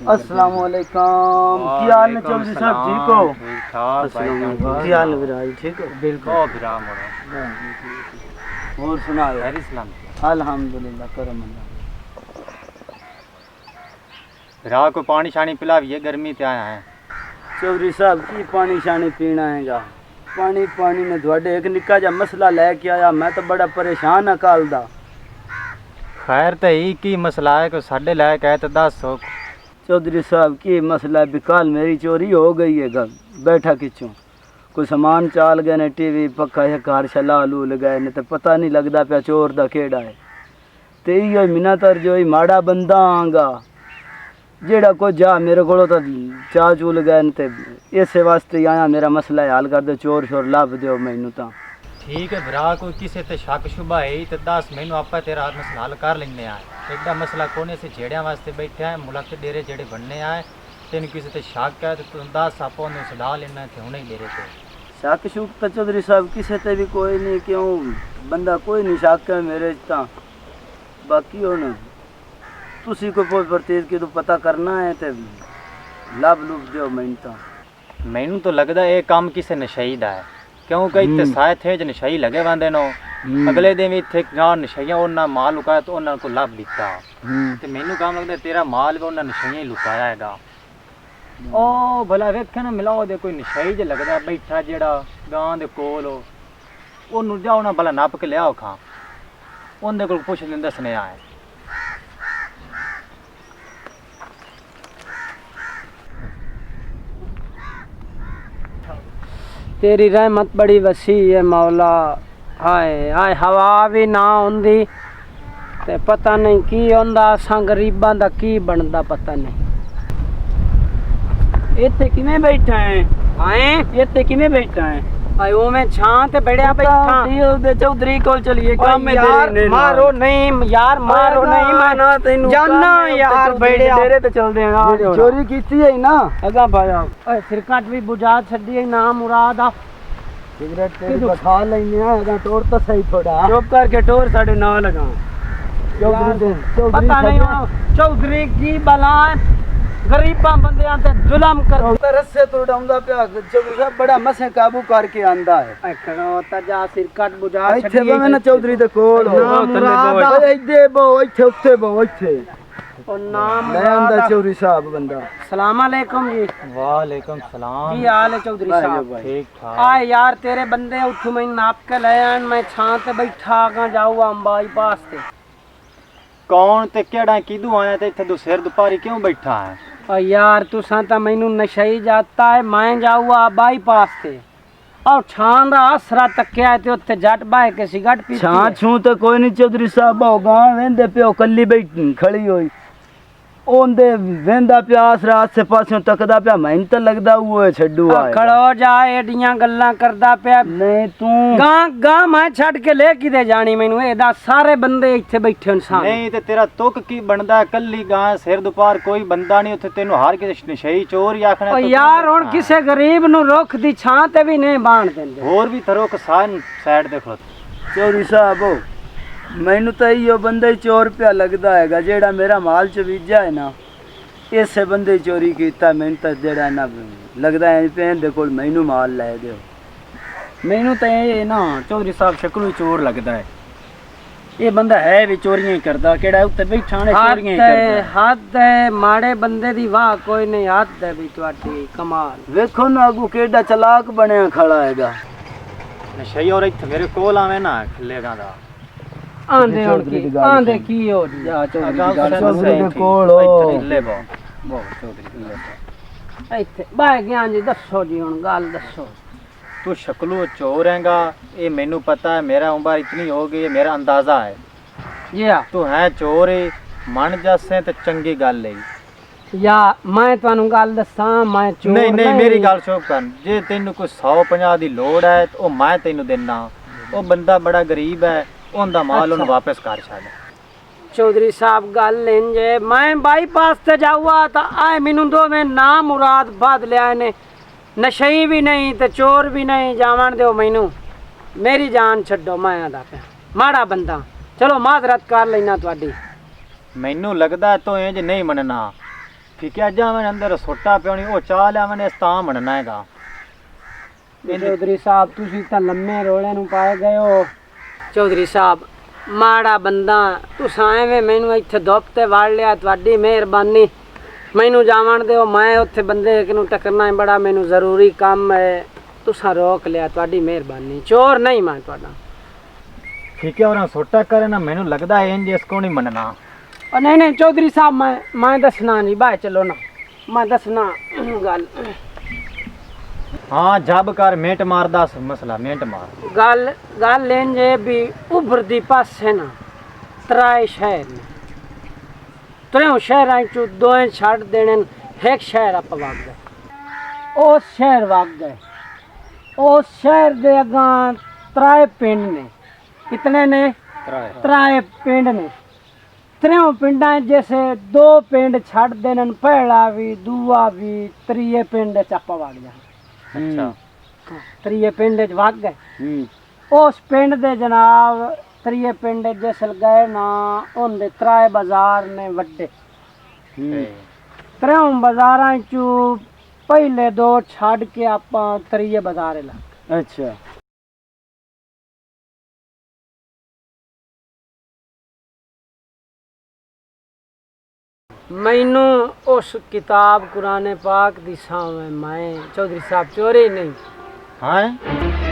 अस्सलाम वालेकुम। की हाल है चौधरी साहब, ठीक हो? ठीक ठाक भाई। की हाल है विराज, ठीक हो? बिल्कुल विराम हो रहा और सुनाओ? है इस्लाम अल्हम्दुलिल्लाह, करम अल्लाह। विराम को पानी शानी पिलाविए, गर्मी ते आया है। चौधरी साहब की पानी शानी पीना हैगा? पानी ने थोड़े एक निक्का जा मसला लेके आया, मैं तो बड़ा परेशान है कल दा। खैर तो ही की मसला है, को साढ़े लायक है तो दस। चौधरी साहब की मसला है, कल मेरी चोरी हो गई है। घर बैठा किचों कोई सामान चाल गए ने, टीवी पक्का है घर छला लू गए ने, तो पता नहीं लगता पिया चोर दा केड़ा है। तो इो मिना तर जो ही माड़ा बंदा आंगा जेड़ा को जा मेरे को तो चा चूल गए ने, तो इस वास्ते ही आया मेरा मसला हल कर दो, चोर शोर लभ दो मैनू। तो ठीक है विराम, कोई किसी ते शक शुबा है तो दस, मैनू आप तेरा मसला हल कर लेंगे आए। एडा मसला कोने से जेड़िया वास्ते बैठे हैं, मुल्क डेरे जेड़े बनने आए। तेन किसी ते शक है तो तुम दस, आप छड़ा लेना थे हुणे डेरे पे। शक शुक तो चौधरी साहब किसी ते भी कोई नहीं, क्यों बंदा कोई नहीं शक है मेरे ता। बाकी हो न तुसी को प्रतीत की तो पता करना है तो लभ लुभ दो मैनू। तो मैनू तो लगता है ये काम किसी नशई दा है, क्योंकि इतने साए थे जो नशई लगे बंदे नो। अगले दिन भी इतने ना नशइया उन्हें माल लुकाया तो उन्होंने को लभ दिता। तो मैनू काम लगता तेरा माल भी उन्हें नशइया ही लुकाया है। ओ भला वेखे ना मिलाओ दे कोई नशई ज लगता बैठा जेड़ा गां दे कोल हो, ओनू जाओ ना भला नप के लियाओ खां, उनके को पुछ लें दसने आए। तेरी रहमत बड़ी वसी है मौला। हाय हाय हवा भी ना आंदी ते पता नहीं की आंदा, असां गरीबां दा की बनदा पता नहीं। इत्थे किवें बैठा है? आए इत्थे किवें बैठा है? आयो मैं छां ते बड़िया बैठा। दे चौधरी कोल चलिए, काम में यार तेरे मारो नहीं, यार मारो नहीं, मैं ना तेनू जाना यार बड़िया। डेरे ते चलदे हैं। चोरी कीती है ना अगा भाया ओए सिरकट भी बुझा छड़ी है ना मुराद आ। सिगरेट तेरी बखा लेने आ, अगा टोर तो सही थोड़ा चुप करके टोर साडे ना लगा। पता नहीं चौधरी की बला गरीबा बंदियां ते जुल्म कर रस्से तो उड़ाउंदा पिया। चौधरी साहब बड़ा मसे काबू करके आंदा है। खड़ो ता सिरकट बुझा इत्थे बवे ना चौधरी दे कोल इधे बो, इत्थे उत्ते बो, इत्थे ओ नाम ले आंदा चौधरी साहब बंदा। सलाम अलैकुम जी। वालेकुम सलाम। की हाल है चौधरी साहब? ठीक ठाक। आए यार तेरे बंदे उठू मैं नाप के ले आन, मैं छां ते बैठा आगा जाऊ अंबाई पास ते। कौन ते केड़ा किदू आया ते इत्थे दो सिर दुपारी क्यों बैठा है? और यार तुसा तो मैनू नशई जाता है, मैं जाऊ बाई पास ते और छां दा आसरा तक्या ते उत्ते जट बाय के सिगरेट पीती। छां छू तो कोई नहीं चौधरी साहब, हो गांव वेंदे पियो कल्ली बैठी खड़ी होई ओंदे वेंदा पिया आसरा आसे पासों तकदा पिया। मैनू तो लगदा वो छड्डू आ। खड़ो जा एडियां गल्लां करदा पिया। नहीं तू गां मैं छड़ के ले किदे जानी मैनू एदा, सारे बंदे इत्थे बैठे हन सामने। नहीं ते तेरा तुक की बनदा कल्ली गां सिर दुपार कोई बंदा नहीं उत्थे, तेनू हर किसे नशई चोर ही आखना। ओ यार हुण किसे गरीब नु रुख दी छां ते भी नहीं बाण देंदे। होर भी थरो किसान साइड देख लो। चौधरी साहब मैनू तो इो बंदा ही चोर पिया लगता है, जेड़ा मेरा माल चवीजा है ना, इसे बंदे चोरी किया। मैनू तो जेड़ा ना लगता है भैन दे कोल मैनू माल लै दो। मैनू तो ये ना चौधरी साहब शक्लों चोर लगता है। ये बंदा है भी चोरियां ही करदा, केड़ा उत्ते बैठा ने चोरियां ही करदा। हद है माड़े बंदे दी वाह कोई नहीं, हद है भी तुहाडी कमाल। वेखो ना अगू केड़ा चलाक बनया खड़ा हैगा। नशई और इत्थे मेरे कोल आवे ना खलेगा दा आंदे की हो जी जा चौधरी दे कोल हो ले बो चौधरी ले बो इत्थे बाय गया जी। दसो जी हुण गल दसो। तू शक्लों चोर हैगा ये मैनू पता है, मेरा उम्र इतनी हो गई है, मेरा अंदाजा है। जी हाँ तू है चोर है, मन जैसे तो चंगी गल है। या मैं तुहानू गल दसां, मैं चोर नहीं नहीं मेरी गल सुन कर, जे तेनू कोई 150 दी लोड़ है तो मैं तेनू देना। वो बंदा बड़ा गरीब है, उनका माल उन्हें वापस कर छड़। चौधरी साहब गल इंजे, मैं बाईपास से जाऊआ तो आए मैनू दो में ना मुराद बाद लिया ने, नशई भी नहीं ते चोर भी नहीं। जावन दो मैनू, मेरी जान छड्डो, मैं आदा पे माड़ा बंदा। चलो माजरत कर लेना तुहाडी। मैनू लगदा तो इंज नहीं मनना, कि क्या जावन अंदर सोटा पियोनी वो चाह लिया मैंने ਤਾਂ ਬਣਨਾ ਹੈਗਾ चौधरी साहब तुसी ਤਾਂ ਲੰਮੇ ਰੋਲੇ ਨੂੰ ਪਾਏ ਗਏ ਹੋ ਚੌਧਰੀ ਸਾਹਿਬ ਮਾੜਾ ਬੰਦਾ ਤੁਸੀਂ ਐਵੇਂ ਮੈਨੂੰ ਇੱਥੇ ਦੁੱਪ ਤੇ ਵੜ ਲਿਆ ਤੁਹਾਡੀ ਮਿਹਰਬਾਨੀ ਮੈਨੂੰ ਜਾਵਣ ਦਿਓ ਮੈਂ ਉੱਥੇ ਬੰਦੇ ਇੱਕ ਨੂੰ ਟੱਕਰਨਾ ਹੈ ਬੜਾ ਮੈਨੂੰ ਜ਼ਰੂਰੀ ਕੰਮ ਹੈ ਤੁਸੀਂ ਰੋਕ ਲਿਆ ਤੁਹਾਡੀ ਮਿਹਰਬਾਨੀ ਚੋਰ ਨਹੀਂ ਮੈਂ ਤੁਹਾਡਾ ठीक है और सोटा करे ना मैंने लगदा है इंज इसको नहीं मनना और नहीं चौधरी साहब मैं दसना नहीं बाहर चलो ना मैं दसना गल हाँ जब कर मेट मार दस मसला मेट मार गल गल लेंजे भी उभरदी पासे ना त्राए शहर ने त्रों शहर चो दोए छड़ देने एक शहर आप वग गए उस शहर वग गए उस शहर दे अगा त्राए पिंड ने कितने ने त्राए पिंड ने त्रों पिंडा जैसे दो पिंड छड़ देने पहला भी दूआ भी त्रिये पिंड चप्पा वग जा अच्छा त्रिये पिंड वग गए उस पिंड दे जनाब त्रिये पिंड जिसल गए ना उनके त्राए बाजार ने वड्डे त्रों बाजारां चू पहले दो छड़ के आपां त्रिये बाजारे लग अच्छा मैनू उस किताब कुरान पाक दी सामने मैं चौधरी साहब चोरी नहीं हाँ